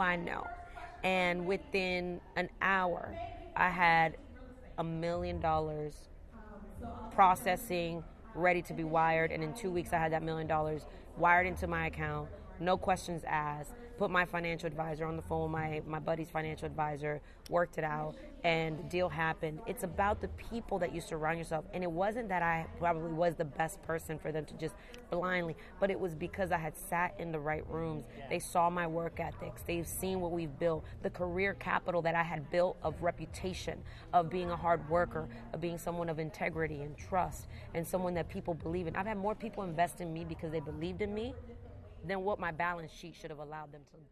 I know. And within an hour, I had $1 million processing, ready to be wired. And in 2 weeks, I had that $1 million wired into my account. No questions asked. Put my financial advisor on the phone, my buddy's financial advisor, worked it out, and the deal happened. It's about the people that you surround yourself. And it wasn't that I probably was the best person for them to just blindly, but it was because I had sat in the right rooms. They saw my work ethics. They've seen what we've built, the career capital that I had built of reputation, of being a hard worker, of being someone of integrity and trust, and someone that people believe in. I've had more people invest in me because they believed in me than what my balance sheet should have allowed them to invest.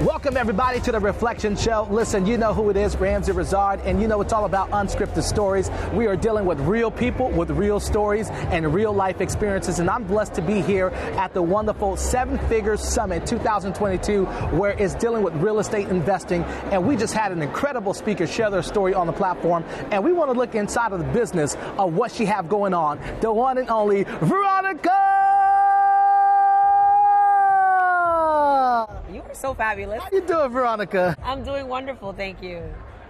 Welcome everybody to the Reflection Show. Listen, you know who it is, Ramsey Rizard, and you know it's all about unscripted stories. We are dealing with real people with real stories and real life experiences, and I'm blessed to be here at the wonderful Seven Figures Summit 2022, where it's dealing with real estate investing, and we just had an incredible speaker share their story on the platform, and we want to look inside of the business of what she have going on. The one and only Veronica! You are so fabulous. How you doing, Veronica? I'm doing wonderful, thank you.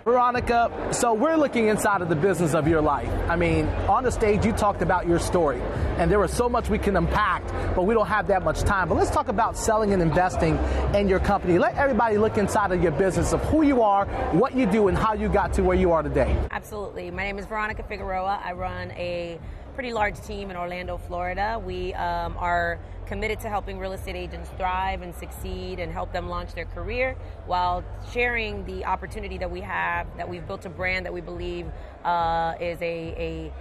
Veronica, so we're looking inside of the business of your life. I mean, on the stage, you talked about your story, and there was so much we can unpack, but we don't have that much time. But let's talk about selling and investing in your company. Let everybody look inside of your business of who you are, what you do, and how you got to where you are today. Absolutely. My name is Veronica Figueroa. I run a pretty large team in Orlando, Florida. We are committed to helping real estate agents thrive and succeed and help them launch their career while sharing the opportunity that we have, that we've built a brand that we believe is a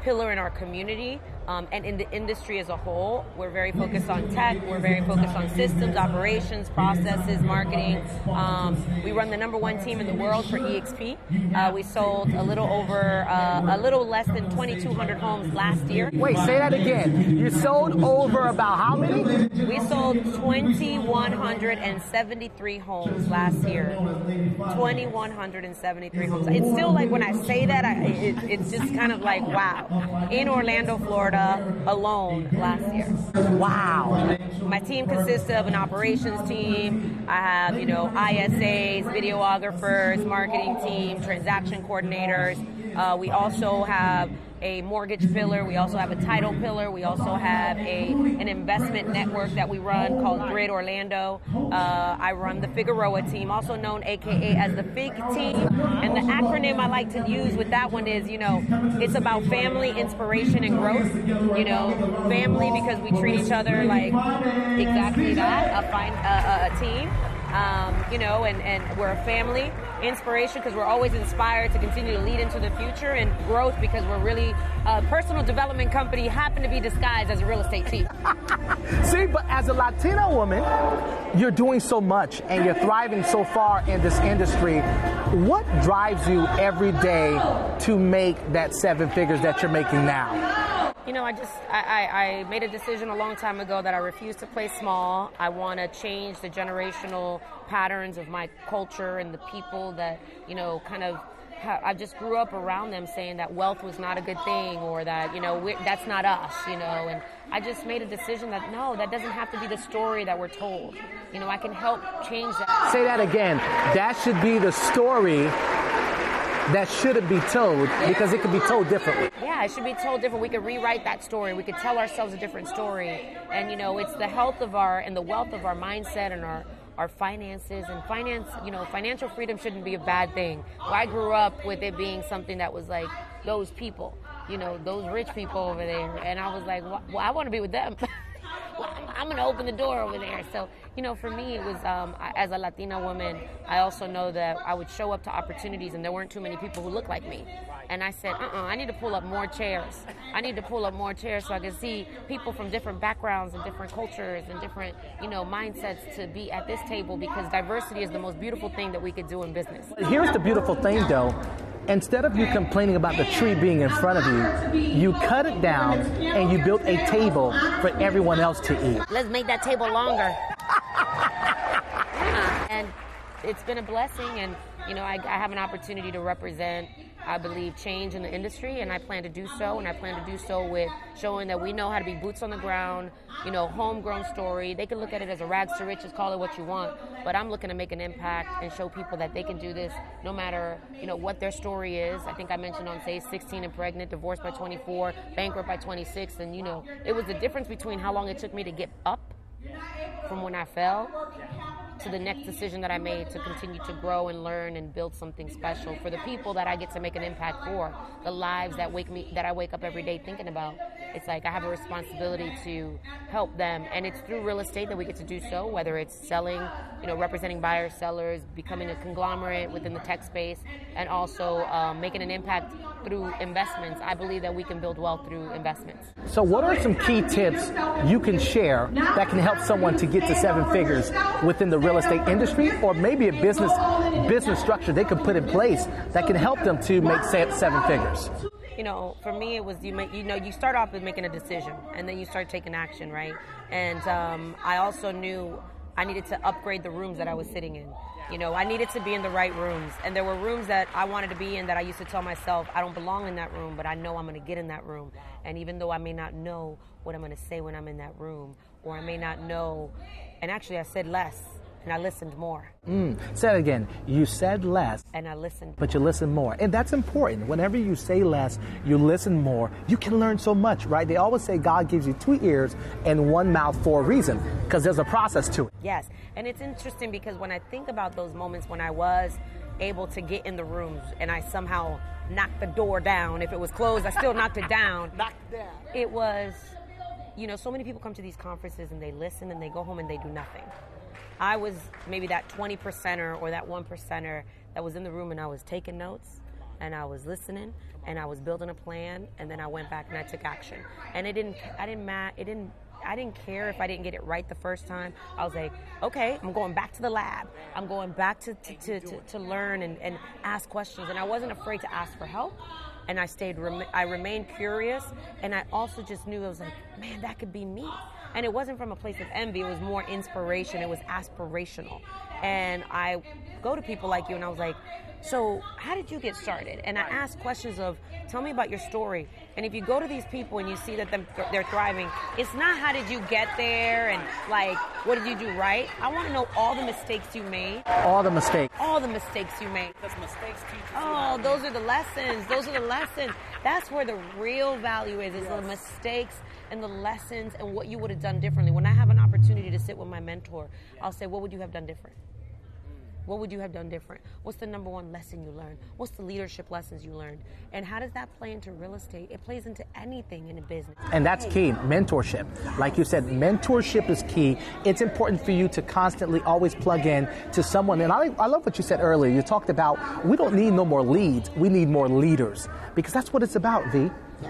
pillar in our community and in the industry as a whole. We're very focused on tech. We're very focused on systems, operations, processes, marketing. We run the #1 team in the world for EXP. We sold a little less than 2,200 homes last year. Wait, say that again. You sold over about how many? We sold 2,173 homes last year. 2,173 homes. It's still like when I say that, it's just kind of like, wow. In Orlando, Florida alone last year. Wow. My team consists of an operations team. I have, ISAs, videographers, marketing team, transaction coordinators. We also have a mortgage pillar. We also have a title pillar. We also have an investment network that we run called Grid Orlando. I run the Figueroa Team, also known AKA as the Fig Team. And the acronym I like to use with that one is, it's about family, inspiration, and growth. Family because we treat each other like exactly that, a team. And we're a family. Inspiration because we're always inspired to continue to lead into the future, and growth because we're really a personal development company, happen to be disguised as a real estate team. See, but as a Latina woman, you're doing so much and you're thriving so far in this industry. What drives you every day to make that 7 figures that you're making now? I made a decision a long time ago that I refuse to play small. I want to change the generational patterns of my culture and the people that, I just grew up around them saying that wealth was not a good thing, or that, that's not us, and I just made a decision that, no, that doesn't have to be the story that we're told. I can help change that. Say that again. That should be the story that shouldn't be told, because it could be told differently. Yeah, it should be told different. We could rewrite that story. We could tell ourselves a different story. And, it's the health of and the wealth of our mindset and our finances. And financial freedom shouldn't be a bad thing. Well, I grew up with it being something that was like those people, those rich people over there. And I was like, well, I want to be with them. well, I'm going to open the door over there. So, you know, for me, it was, as a Latina woman, I also know that I would show up to opportunities and there weren't too many people who looked like me. And I said, I need to pull up more chairs. I need to pull up more chairs so I can see people from different backgrounds and different cultures and different, you know, mindsets to be at this table, because diversity is the most beautiful thing that we could do in business. Here's the beautiful thing, though. Instead of you complaining about the tree being in front of you, you cut it down and you built a table for everyone else to eat. Let's make that table longer. And it's been a blessing, and you know, I have an opportunity to represent, I believe, change in the industry, and I plan to do so, and I plan to do so with showing that we know how to be boots on the ground, you know, homegrown story. They can look at it as a rags to riches, call it what you want, but I'm looking to make an impact and show people that they can do this no matter, you know, what their story is. I think I mentioned on stage 16 and pregnant, divorced by 24, bankrupt by 26, and you know, it was the difference between how long it took me to get up from when I fell to the next decision that I made to continue to grow and learn and build something special for the people that I get to make an impact for, the lives that I wake up every day thinking about. It's like I have a responsibility to help them, and it's through real estate that we get to do so, whether it's selling, you know, representing buyers, sellers, becoming a conglomerate within the tech space, and also making an impact through investments. I believe that we can build wealth through investments. So what are some key tips you can share that can help someone to get to 7 figures within the real estate industry, or maybe a business structure they could put in place that can help them to make 7 figures? You know, for me, it was, you start off with making a decision, and then you start taking action, right? And I also knew I needed to upgrade the rooms that I was sitting in. You know, I needed to be in the right rooms, and there were rooms that I wanted to be in that I used to tell myself, I don't belong in that room, but I know I'm going to get in that room. And even though I may not know what I'm going to say when I'm in that room, or I may not know, and actually I said less, and I listened more. Say it again. You said less. And I listened. But you listen more. And that's important. Whenever you say less, you listen more. You can learn so much, right? They always say God gives you 2 ears and 1 mouth for a reason, because there's a process to it. Yes. And it's interesting because when I think about those moments when I was able to get in the rooms and I somehow knocked the door down, if it was closed, I still knocked it down. Knocked it down. It was, you know, so many people come to these conferences and they listen and they go home and they do nothing. I was maybe that 20%er or that 1%er that was in the room, and I was taking notes and I was listening and I was building a plan, and then I went back and I took action. And I didn't care if I didn't get it right the first time. I was like, okay, I'm going back to the lab. I'm going back to learn and ask questions. And I wasn't afraid to ask for help. And I remained curious, and I also just knew, I was like, man, that could be me. And it wasn't from a place of envy, it was more inspiration, it was aspirational. And I go to people like you and I was like, so how did you get started? And I ask questions of, tell me about your story. And if you go to these people and you see that they're thriving, it's not how did you get there and like, what did you do right? I want to know all the mistakes you made. All the mistakes. All the mistakes you made. Because mistakes teach you. Oh, those are the lessons. Those are the lessons. That's where the real value is the mistakes and the lessons and what you would have done differently. When I have an opportunity to sit with my mentor, I'll say, what would you have done different? What would you have done different? What's the number one lesson you learned? What's the leadership lessons you learned? And how does that play into real estate? It plays into anything in a business. And that's key, mentorship. Like you said, mentorship is key. It's important for you to constantly always plug in to someone. And I love what you said earlier. You talked about we don't need no more leads. We need more leaders, because that's what it's about, V.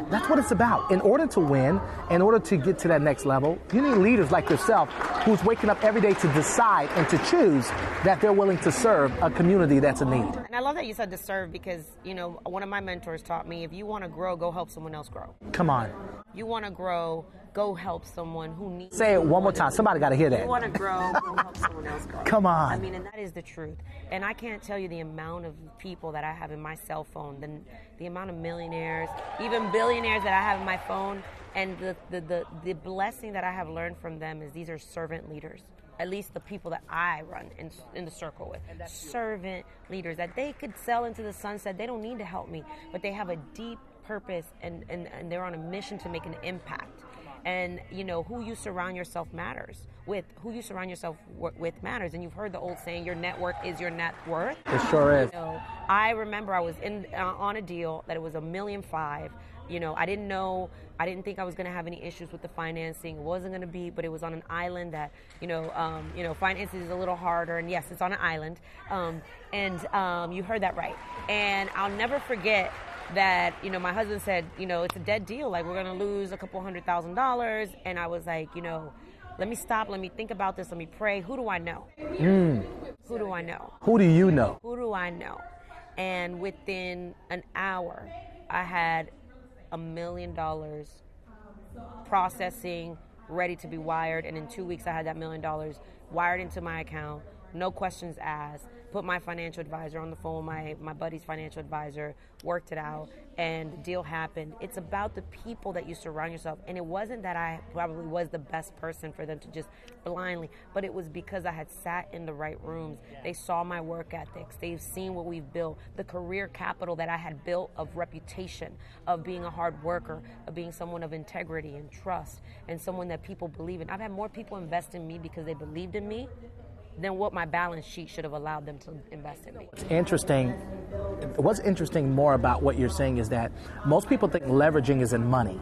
That's what it's about. In order to win, in order to get to that next level, you need leaders like yourself who's waking up every day to decide and to choose that they're willing to serve a community that's in need. And I love that you said to serve, because, you know, one of my mentors taught me, if you want to grow, go help someone else grow. Come on. You want to grow, go help someone who needs. Say it one more time. Somebody got to hear that. You want to grow, go help someone else grow. Come on. I mean, and that is the truth. And I can't tell you the amount of people that I have in my cell phone, the amount of millionaires, even billionaires that I have in my phone, and the blessing that I have learned from them is these are servant leaders. At least the people that I run in the circle with. Servant leaders that they could sell into the sunset. They don't need to help me, but they have a deep purpose and they're on a mission to make an impact. And, you know, who you surround yourself matters with. Who you surround yourself with matters. And you've heard the old saying, your network is your net worth. It sure is. You know, I remember I was on a deal that it was $1.5 million. I didn't think I was going to have any issues with the financing. It wasn't going to be, but it was on an island that, financing is a little harder. And yes, it's on an island. You heard that right. And I'll never forget that, my husband said, it's a dead deal. Like, we're going to lose a couple $100,000. And I was like, let me stop. Let me think about this. Let me pray. Who do I know? Who do I know? Who do you know? Who do I know? And within an hour, I had $1 million processing, ready to be wired. And in 2 weeks, I had that $1 million wired into my account. No questions asked. Put my financial advisor on the phone, my buddy's financial advisor, worked it out, and the deal happened. It's about the people that you surround yourself. And it wasn't that I probably was the best person for them to just blindly, but it was because I had sat in the right rooms. They saw my work ethics. They've seen what we've built, the career capital that I had built of reputation, of being a hard worker, of being someone of integrity and trust, and someone that people believe in. I've had more people invest in me because they believed in me than what my balance sheet should have allowed them to invest in me. What's interesting more about what you're saying is that most people think leveraging is in money,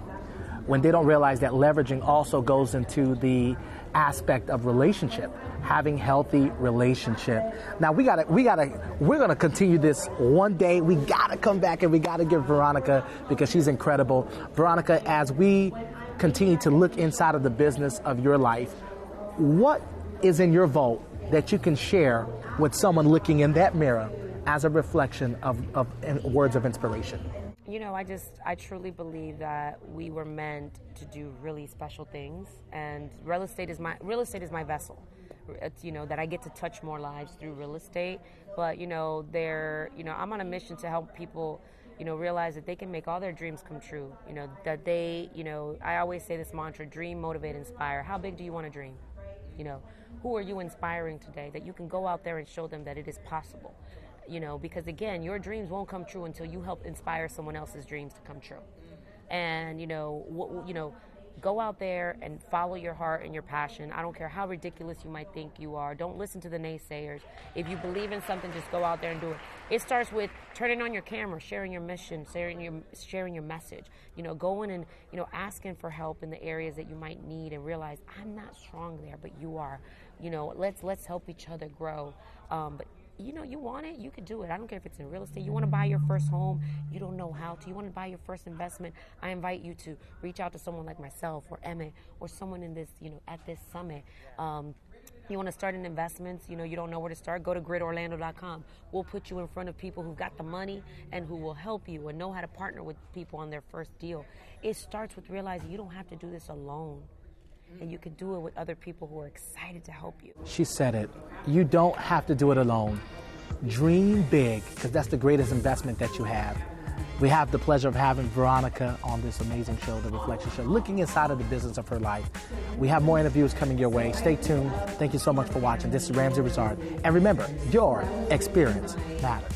when they don't realize that leveraging also goes into the aspect of relationship, having healthy relationship. Now we're gonna continue this one day. We gotta come back and we gotta give Veronica, because she's incredible. Veronica, as we continue to look inside of the business of your life, what is in your vault that you can share with someone looking in that mirror as a reflection of words of inspiration? I truly believe that we were meant to do really special things, and real estate is my vessel. It's, that I get to touch more lives through real estate. But, I'm on a mission to help people, realize that they can make all their dreams come true. That they, I always say this mantra: dream, motivate, inspire. How big do you want to dream? Who are you inspiring today that you can go out there and show them that it is possible? Because again, your dreams won't come true until you help inspire someone else's dreams to come true. And, go out there and follow your heart and your passion. I don't care how ridiculous you might think you are. Don't listen to the naysayers. If you believe in something, just go out there and do it. It starts with turning on your camera, sharing your mission, sharing your message. Going and, asking for help in the areas that you might need, and realize I'm not strong there, but you are. Let's help each other grow. But you want it, you could do it. I don't care if it's in real estate. You want to buy your first home, you don't know how to. You want to buy your first investment. I invite you to reach out to someone like myself or Emmett or someone in this, at this summit. You want to start in investments, you don't know where to start, go to gridorlando.com. We'll put you in front of people who've got the money and who will help you and know how to partner with people on their first deal. It starts with realizing you don't have to do this alone. And you can do it with other people who are excited to help you. She said it. You don't have to do it alone. Dream big, because that's the greatest investment that you have. We have the pleasure of having Veronica on this amazing show, The Reflection Show, looking inside of the business of her life. We have more interviews coming your way. Stay tuned. Thank you so much for watching. This is Ramsey Rizard. And remember, your experience matters.